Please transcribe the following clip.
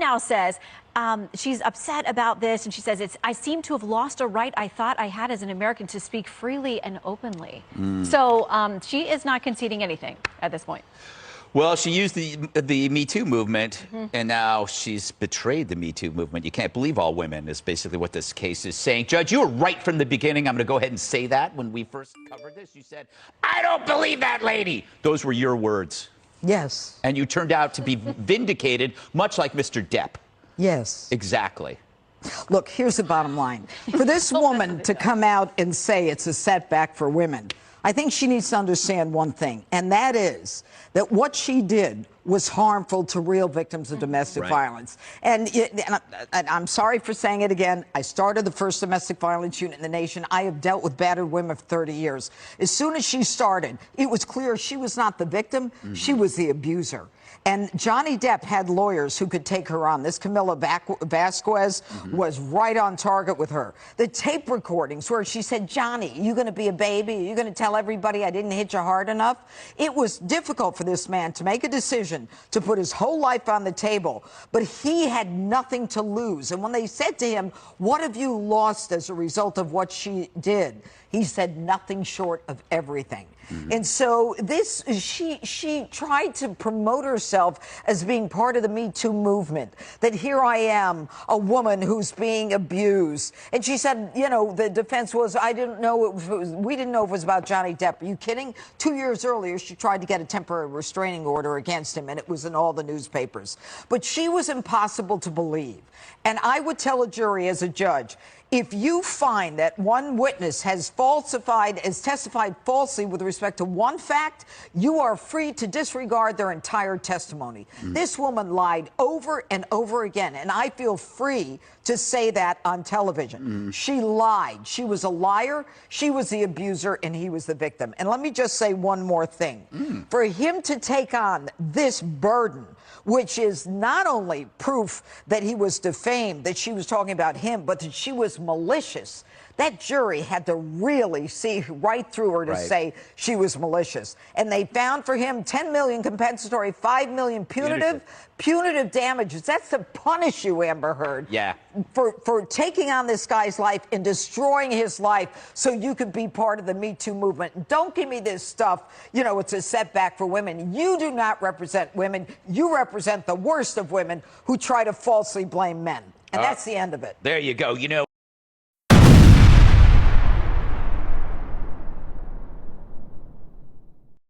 now says she's upset about this, and she says, I seem to have lost a right I thought I had as an American to speak freely and openly. So she is not conceding anything at this point. Well, she used the Me Too movement, and now she's betrayed the Me Too movement. You can't believe all women is basically what this case is saying. Judge, you were right from the beginning. I'm going to go ahead and say that. When we first covered this, you said, I don't believe that lady. Those were your words. Yes. And you turned out to be vindicated, much like Mr. Depp. Yes. Exactly. Look, here's the bottom line. For this woman to come out and say it's a setback for women, I think she needs to understand one thing, and that is that what she did was harmful to real victims of domestic violence. And I'm sorry for saying it again. I started the first domestic violence unit in the nation. I have dealt with battered women for 30 years. As soon as she started, it was clear she was not the victim. She was the abuser. And Johnny Depp had lawyers who could take her on. This Camila Vasquez was right on target with her. The tape recordings where she said, Johnny, you going to be a baby? Are you going to tell everybody I didn't hit you hard enough? It was difficult for this man to make a decision to put his whole life on the table, but he had nothing to lose. And when they said to him, what have you lost as a result of what she did? He said nothing short of everything. And so she tried to promote herself as being part of the Me Too movement, that here I am, a woman who's being abused. And she said, you know, the defense was, we didn't know if it was about Johnny Depp. Are you kidding? 2 years earlier, she tried to get a temporary restraining order against him, and it was in all the newspapers. But she was impossible to believe. And I would tell a jury as a judge, if you find that one witness has testified falsely with respect to one fact, you are free to disregard their entire testimony. This woman lied over and over again, and I feel free to say that on television. She lied. She was a liar. She was the abuser, and he was the victim. And let me just say one more thing. For him to take on this burden, which is not only proof that he was defamed, that she was talking about him, but that she was malicious. That jury had to really see right through her to say she was malicious. And they found for him $10 million compensatory, $5 million punitive damages. That's to punish you, Amber Heard. Yeah. For taking on this guy's life and destroying his life so you could be part of the Me Too movement. Don't give me this stuff, you know, it's a setback for women. You do not represent women. You represent the worst of women who try to falsely blame men. And that's the end of it. There you go. You know.